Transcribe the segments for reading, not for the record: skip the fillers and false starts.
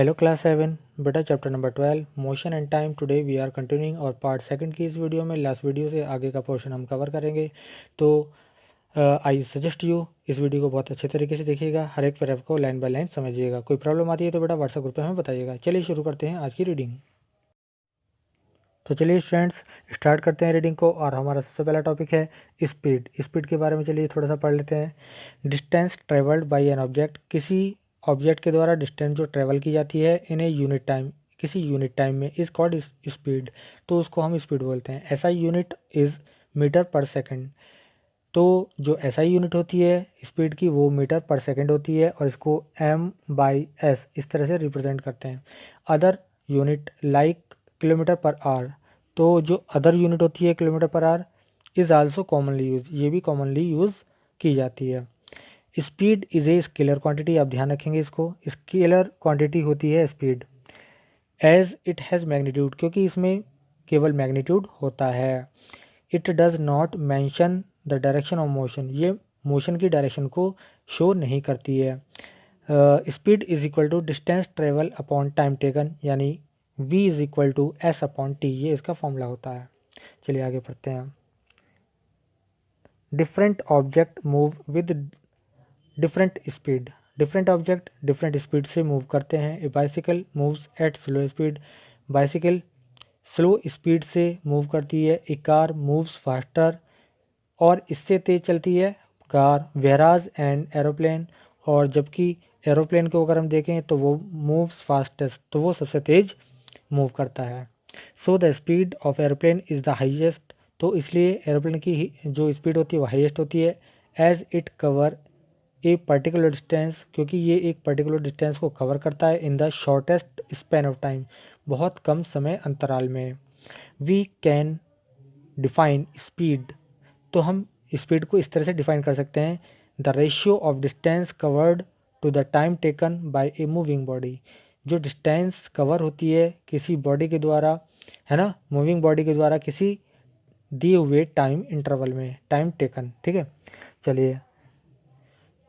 Hello class 7 बेटा chapter number 12 motion and time. Today we are continuing our part second की इस video में last video से आगे का पोर्शन हम कवर करेंगे। तो आई सजेस्ट यू इस वीडियो को बहुत अच्छे तरीके से देखिएगा, हर एक पैराग्राफ को लाइन बाय लाइन समझिएगा। कोई प्रॉब्लम आती है तो बेटा व्हाट्सएप ग्रुप पे हमें बताइएगा। चलिए शुरू करते हैं आज की रीडिंग। तो चलिए स्टूडेंट्स स्टार्ट करते हैं रीडिंग को। और हमारा सबसे पहला टॉपिक है स्पीड। स्पीड के बारे में चलिए थोड़ा सा पढ़ लेते हैं। Distance travelled by an object, किसी ऑब्जेक्ट के द्वारा डिस्टेंस जो ट्रेवल की जाती है इन ए यूनिट टाइम, किसी यूनिट टाइम में, इज कॉल्ड स्पीड। तो उसको हम स्पीड बोलते हैं। एसआई यूनिट इज़ मीटर पर सेकेंड। तो जो एसआई यूनिट होती है स्पीड की वो मीटर पर सेकेंड होती है और इसको एम बाई एस इस तरह से रिप्रेजेंट करते हैं। Other unit like kilometre per hour, तो जो अदर यूनिट होती है kilometre per hour is also commonly use, ये भी कॉमनली यूज़ की जाती है। Speed is a scalar quantity, आप ध्यान रखेंगे इसको, स्केलर क्वांटिटी होती है speed. As it has magnitude, क्योंकि इसमें केवल मैग्नीट्यूड होता है। It does not mention the direction of motion, ये मोशन की डायरेक्शन को शो नहीं करती है। Speed is equal to distance travel upon time taken, यानी v is equal to S upon T, ये इसका फॉर्मूला होता है। चलिए आगे पढ़ते हैं। Different object move with different speed, different object different speed से मूव करते हैं। A bicycle moves at slow speed, bicycle slow speed से मूव करती है। ए कार मूव्स फास्टर, और इससे तेज़ चलती है कार। वेराज एंड एरोप्लेन, और जबकि एरोप्लेन को अगर हम देखें तो वो मूव्स फास्टेस्ट, तो वो सबसे तेज़ मूव करता है। So the speed of aeroplane is the highest, तो इसलिए एरोप्लेन की जो स्पीड होती है वो हाईएस्ट होती है। As it cover a particular distance, क्योंकि ये एक पर्टिकुलर डिस्टेंस को कवर करता है। In the shortest span of time, बहुत कम समय अंतराल में। वी कैन डिफाइन स्पीड, तो हम स्पीड को इस तरह से डिफाइन कर सकते हैं। The ratio of distance covered to the time taken by a moving body, जो डिस्टेंस कवर होती है किसी बॉडी के द्वारा, है ना, मूविंग बॉडी के द्वारा किसी दिए हुए टाइम इंटरवल में, टाइम टेकन। ठीक है, चलिए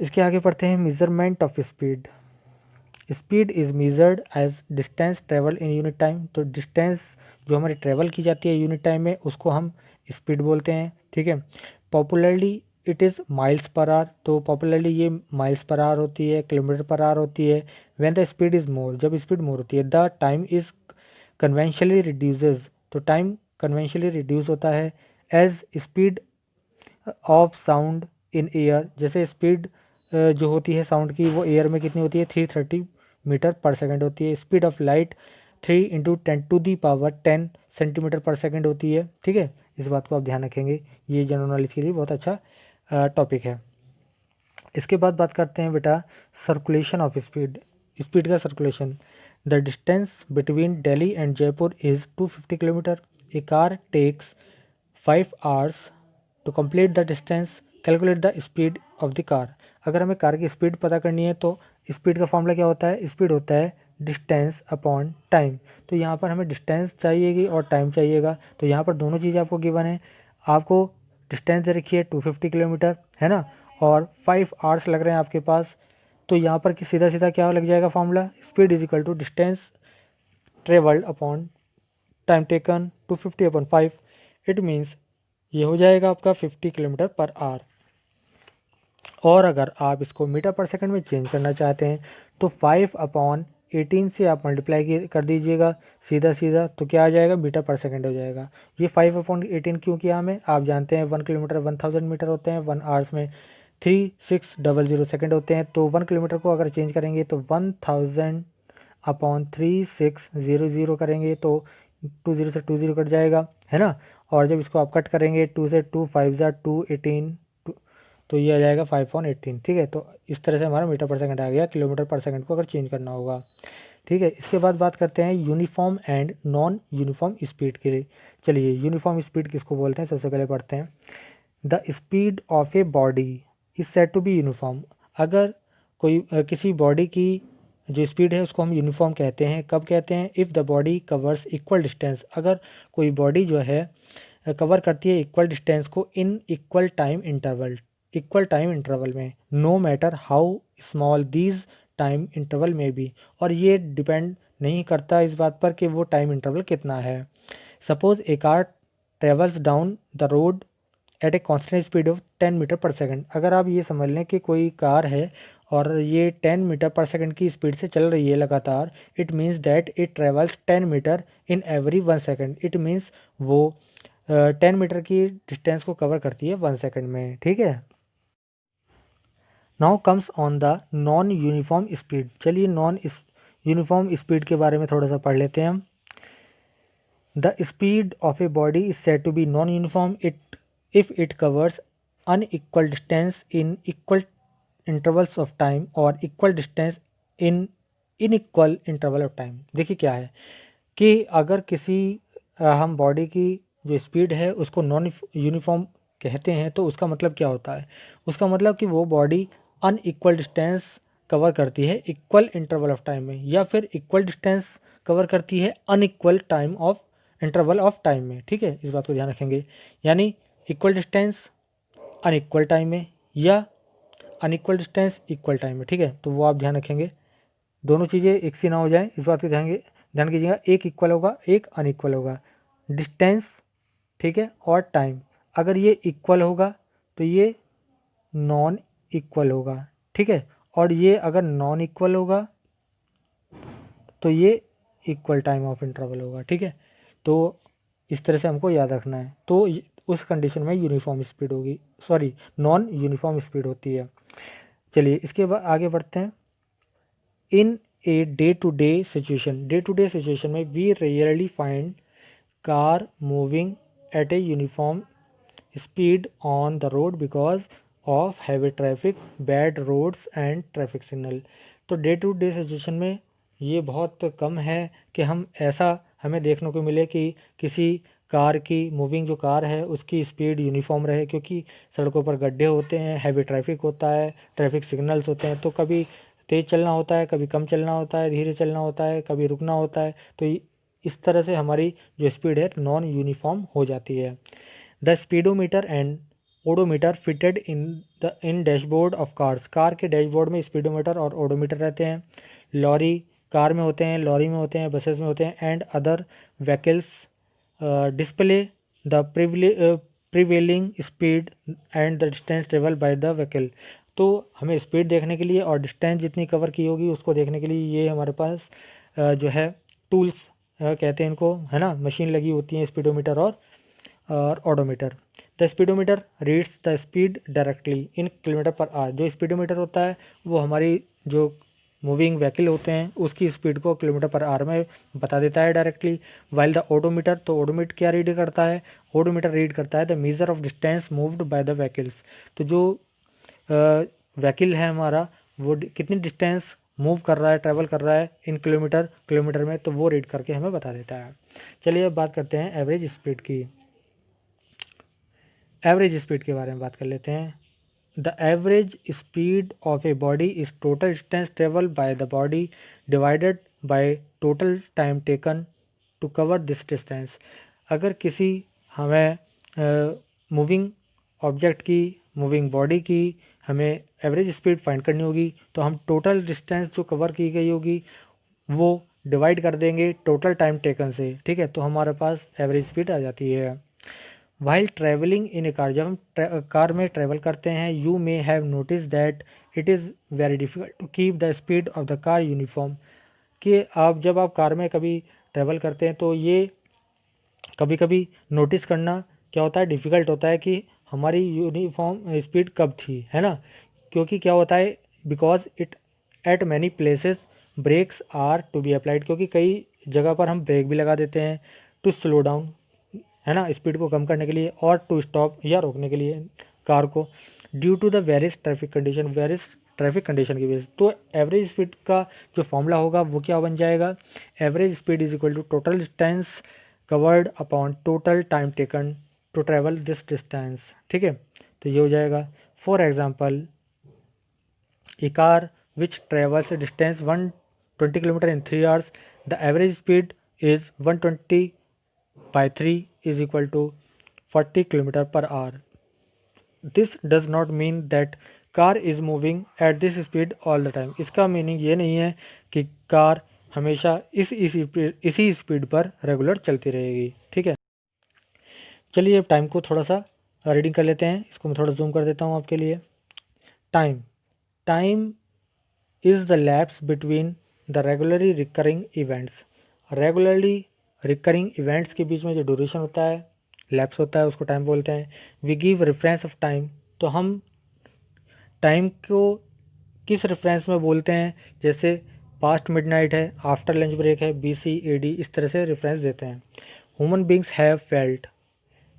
इसके आगे पढ़ते हैं। Measurement of speed. Speed is measured as distance travel in unit time, तो डिस्टेंस जो हमारी ट्रेवल की जाती है यूनिट टाइम में उसको हम स्पीड बोलते हैं। ठीक है, popularly it is miles per hour, तो पॉपुलरली ये माइल्स पर आवर होती है, किलोमीटर पर आवर होती है। When the speed is more, जब स्पीड मोर होती है। The time is conventionally reduces, तो टाइम कन्वेंशनली रिड्यूस होता है। As speed of sound in air, जैसे स्पीड जो होती है साउंड की वो एयर में कितनी होती है, 330 मीटर पर सेकंड होती है। Speed of light 3 into 10⁻10 centimetre पर सेकंड होती है। ठीक है, इस बात को आप ध्यान रखेंगे, ये जनरल नॉलेज के लिए बहुत अच्छा टॉपिक है। इसके बाद बात करते हैं बेटा सर्कुलेशन ऑफ स्पीड, स्पीड का circulation. The distance between Delhi and Jaipur is 250 kilometre. A car takes 5 hours to complete the distance, calculate the speed of the car. अगर हमें कार की स्पीड पता करनी है तो स्पीड का फॉर्मूला क्या होता है, स्पीड होता है डिस्टेंस अपॉन टाइम। तो यहाँ पर हमें डिस्टेंस चाहिएगी और टाइम चाहिएगा, तो यहाँ पर दोनों चीज़ आपको गिवन है। आपको डिस्टेंस दे रखी है 250 किलोमीटर, है ना, और 5 आवर्स लग रहे हैं आपके पास। तो यहाँ पर सीधा सीधा क्या लग जाएगा formula, speed is equal to distance travelled upon time taken 250 upon 5। It means ये हो जाएगा आपका 50 किलोमीटर पर आवर। और अगर आप इसको मीटर पर सेकंड में चेंज करना चाहते हैं तो 5/18 से आप मल्टीप्लाई कर दीजिएगा सीधा सीधा, तो क्या आ जाएगा, मीटर पर सेकंड हो जाएगा। ये 5/18 क्यों किया हमें, आप जानते हैं 1 किलोमीटर 1000 मीटर होते हैं, 1 आवर्स में 3600 सेकंड होते हैं। तो 1 किलोमीटर को अगर चेंज करेंगे तो 1000/3600 करेंगे तो 20 से 20 कट जाएगा, है ना। और जब इसको आप कट करेंगे 2 से 2 5 2 18, तो ये आ जाएगा 5/18। ठीक है, तो इस तरह से हमारा मीटर पर सेकंड आ गया, किलोमीटर पर सेकंड को अगर चेंज करना होगा। ठीक है, इसके बाद बात करते हैं uniform and non uniform speed के लिए। चलिए यूनिफॉर्म स्पीड किसको बोलते हैं, सबसे पहले पढ़ते हैं। The speed of a body is said to be uniform. अगर कोई किसी बॉडी की जो स्पीड है उसको हम यूनिफॉर्म कहते हैं। कब कहते हैं, if the body covers equal distance, अगर कोई बॉडी जो है कवर करती है इक्वल डिस्टेंस को इन इक्वल टाइम इंटरवल में, no matter how small these time interval में भी, और ये डिपेंड नहीं करता इस बात पर कि वो टाइम इंटरवल कितना है। Suppose a car travels down the road at a constant speed of 10 metre per second. अगर आप ये समझ लें कि कोई कार है और ये 10 मीटर पर सेकंड की स्पीड से चल रही है लगातार, it means that it travels 10 metre in every 1 second. It means वो 10 मीटर की डिस्टेंस को कवर करती है 1 सेकंड में, ठीक है। Now comes on the non uniform speed. चलिए नॉन यूनिफॉर्म स्पीड के बारे में थोड़ा सा पढ़ लेते हैं हम। The speed of a body is said to be non uniform it if it covers unequal distance in equal intervals of time और equal distance in unequal interval of time. देखिए क्या है कि अगर किसी हम बॉडी की जो स्पीड है उसको नॉन यूनिफॉर्म कहते हैं तो उसका मतलब क्या होता है? उसका मतलब कि वो बॉडी अनइक्वल डिस्टेंस कवर करती है इक्वल इंटरवल ऑफ टाइम में, या फिर इक्वल डिस्टेंस कवर करती है unequal time of interval of time में, ठीक है। इस बात को ध्यान रखेंगे, यानी इक्वल डिस्टेंस अनइक्वल टाइम में या अनइक्वल डिस्टेंस इक्वल टाइम में, ठीक है। तो वो आप ध्यान रखेंगे, दोनों चीज़ें एक सी ना हो जाए, इस बात को ध्यान कीजिएगा। एक इक्वल होगा, एक अनइक्वल होगा, डिस्टेंस, ठीक है, और टाइम। अगर ये इक्वल होगा तो ये नॉन इक्वल होगा, ठीक है, और ये अगर नॉन इक्वल होगा तो ये इक्वल टाइम ऑफ इंटरवल होगा, ठीक है। तो इस तरह से हमको याद रखना है। तो उस कंडीशन में यूनिफॉर्म स्पीड होगी, सॉरी नॉन यूनिफॉर्म स्पीड होती है। चलिए इसके बाद आगे बढ़ते हैं। In a day to day situation में we rarely find car moving at a uniform speed on the road because of heavy traffic, bad roads and traffic signal. तो डे टू डे सिचुएशन में ये बहुत कम है कि हम ऐसा हमें देखने को मिले कि किसी कार की मूविंग जो कार है उसकी स्पीड यूनिफॉर्म रहे, क्योंकि सड़कों पर गड्ढे होते हैं, हैवी ट्रैफिक होता है, ट्रैफिक सिग्नल्स होते हैं, तो कभी तेज़ चलना होता है, कभी कम चलना होता है, धीरे चलना होता है, कभी रुकना होता है। तो इस तरह से हमारी जो स्पीड है नॉन यूनिफॉर्म हो जाती है। The speedometer and odometer fitted in dashboard of cars. Car के डैशबोर्ड में स्पीडोमीटर और ओडोमीटर रहते हैं। लॉरी कार में होते हैं, लॉरी में होते हैं, बसेस में होते हैं, and other vehicles display the prevailing speed and the distance travel by the vehicle. तो हमें स्पीड देखने के लिए और डिस्टेंस जितनी कवर की होगी उसको देखने के लिए ये हमारे पास जो है टूल्स कहते हैं इनको, है ना, मशीन लगी होती है स्पीडोमीटर और odometer. The speedometer reads the speed directly in kilometre per our. जो स्पीडोमीटर होता है वो हमारी जो मूविंग व्हीकल होते हैं उसकी स्पीड को किलोमीटर पर आवर में बता देता है डायरेक्टली। वाइल द ओडोमीटर, तो ओडोमीटर क्या रीड करता है? ओडोमीटर रीड करता है the measure of distance moved by the vehicles. तो जो व्हीकल है हमारा वो कितनी डिस्टेंस मूव कर रहा है, ट्रैवल कर रहा है इन किलोमीटर में, तो वो रीड करके हमें बता देता है। चलिए अब बात करते हैं एवरेज स्पीड की। एवरेज स्पीड के बारे में बात कर लेते हैं। The average speed of a body is total distance travel by the body divided by total time taken to cover this distance. अगर किसी हमें मूविंग ऑब्जेक्ट की, मूविंग बॉडी की हमें एवरेज स्पीड फाइंड करनी होगी तो हम टोटल डिस्टेंस जो कवर की गई होगी वो डिवाइड कर देंगे टोटल टाइम टेकन से, ठीक है। तो हमारे पास एवरेज स्पीड आ जाती है। While travelling in a car, जब हम कार में ट्रैवल करते हैं, you may have notice that it is very difficult to keep the speed of the car uniform. कि जब आप कार में कभी ट्रैवल करते हैं तो ये कभी कभी नोटिस करना क्या होता है, डिफ़िकल्ट होता है कि हमारी यूनिफॉर्म स्पीड कब थी, है ना। क्योंकि क्या होता है, because it at many places brakes are to be applied, क्योंकि कई जगह पर हम ब्रेक भी लगा देते हैं टू स्लो डाउन, है ना, स्पीड को कम करने के लिए, और टू स्टॉप या रोकने के लिए कार को, due to the various traffic condition की वजह से। तो एवरेज स्पीड का जो फॉर्मूला होगा वो क्या बन जाएगा, average speed is equal to total distance covered upon total time taken to travel this distance, ठीक है। तो ये हो जाएगा, for example a car which travels a distance 120 kilometre in 3 hours, the average speed is 120 by 3 is equal to 40 km per hour. This does not mean that car is moving at this speed all the time. इसका meaning ये नहीं है कि car हमेशा इसी speed पर regular चलती रहेगी। ठीक है, चलिए अब टाइम को थोड़ा सा रीडिंग कर लेते हैं। इसको मैं थोड़ा जूम कर देता हूँ आपके लिए। Time time is the lapse between the regularly recurring events. Regularly recurring events के बीच में जो ड्यूरेशन होता है, लैप्स होता है, उसको टाइम बोलते हैं। We give reference of time, तो हम टाइम को किस रेफरेंस में बोलते हैं, जैसे पास्ट मिडनाइट है, आफ्टर लंच ब्रेक है, BC AD, इस तरह से रेफरेंस देते हैं। Human beings have felt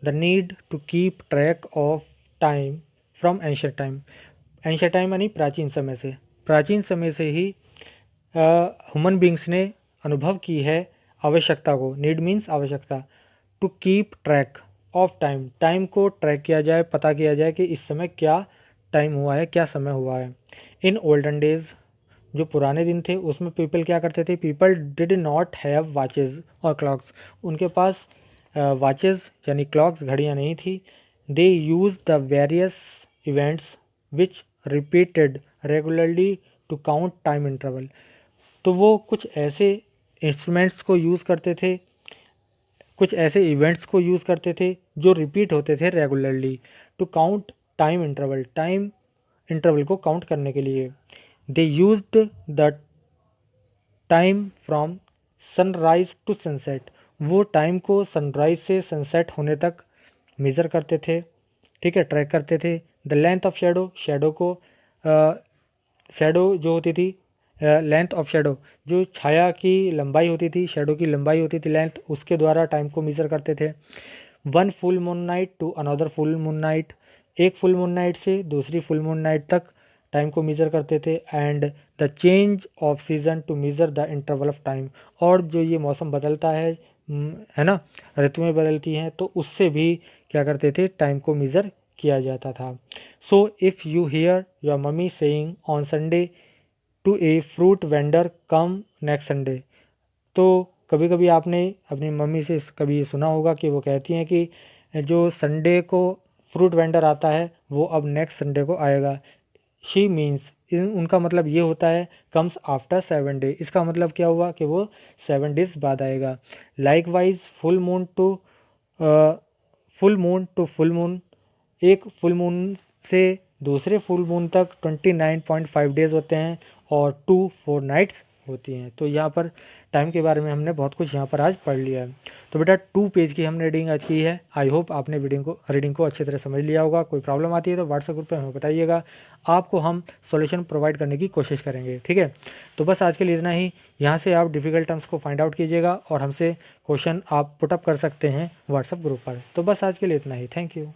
the need to keep track of time from ancient time. Ancient time यानी प्राचीन समय से, प्राचीन समय से ही ह्यूमन बींग्स ने अनुभव की है आवश्यकता को। नीड मीन्स आवश्यकता, to keep track of time, time को ट्रैक किया जाए, पता किया जाए कि इस समय क्या टाइम हुआ है, क्या समय हुआ है। इन ओल्डन डेज, जो पुराने दिन थे उसमें पीपल क्या करते थे, people did not have watches और क्लॉक्स, उनके पास वॉचेज़ यानी क्लॉक्स, घड़ियाँ नहीं थी। They use the various events which repeated regularly to count time interval. तो वो कुछ ऐसे इंस्ट्रूमेंट्स को यूज़ करते थे, कुछ ऐसे इवेंट्स को यूज़ करते थे जो रिपीट होते थे regularly, to count time interval, time interval को काउंट करने के लिए। They used the time from sunrise to sunset, वो टाइम को सनराइज से सनसेट होने तक मेज़र करते थे। ठीक है, ट्रैक करते थे। The length of shadow, shadow को शेडो जो होती थी, लेंथ ऑफ शेडो, जो छाया की लंबाई होती थी, शेडो की लंबाई होती थी, लेंथ, उसके द्वारा टाइम को मेज़र करते थे। One full moon night to another full moon night, एक फुल मून नाइट से दूसरी फुल मून नाइट तक टाइम को मेज़र करते थे। And the change of season to measure the interval of time, और जो ये मौसम बदलता है ना, ऋतुएं बदलती हैं, तो उससे भी क्या करते थे, टाइम को मेज़र किया जाता था। So if you hear your mummy saying on Sunday to a fruit vendor come next Sunday, तो कभी कभी आपने अपनी मम्मी से कभी ये सुना होगा कि वो कहती हैं कि जो संडे को फ्रूट वेंडर आता है वो अब नेक्स्ट संडे को आएगा। शी मीन्स, उनका मतलब ये होता है कम्स आफ्टर 7 डे, इसका मतलब क्या हुआ कि वो 7 डेज बाद आएगा। Likewise full moon to full moon, एक फुल मून से दूसरे फुल मून तक 29.5 डेज होते हैं और 4 नाइट्स होती हैं। तो यहाँ पर टाइम के बारे में हमने बहुत कुछ यहाँ पर आज पढ़ लिया है। तो बेटा 2 पेज की हमने रीडिंग आज की है। आई होप आपने रीडिंग को अच्छी तरह समझ लिया होगा। कोई प्रॉब्लम आती है तो व्हाट्सएप ग्रुप पे हमें बताइएगा, आपको हम सॉल्यूशन प्रोवाइड करने की कोशिश करेंगे। ठीक है, तो बस आज के लिए इतना ही। यहाँ से आप डिफ़िकल्ट टर्म्स को फाइंड आउट कीजिएगा और हमसे क्वेश्चन आप पुटअप कर सकते हैं व्हाट्सएप ग्रुप पर। तो बस आज के लिए इतना ही। Thank you.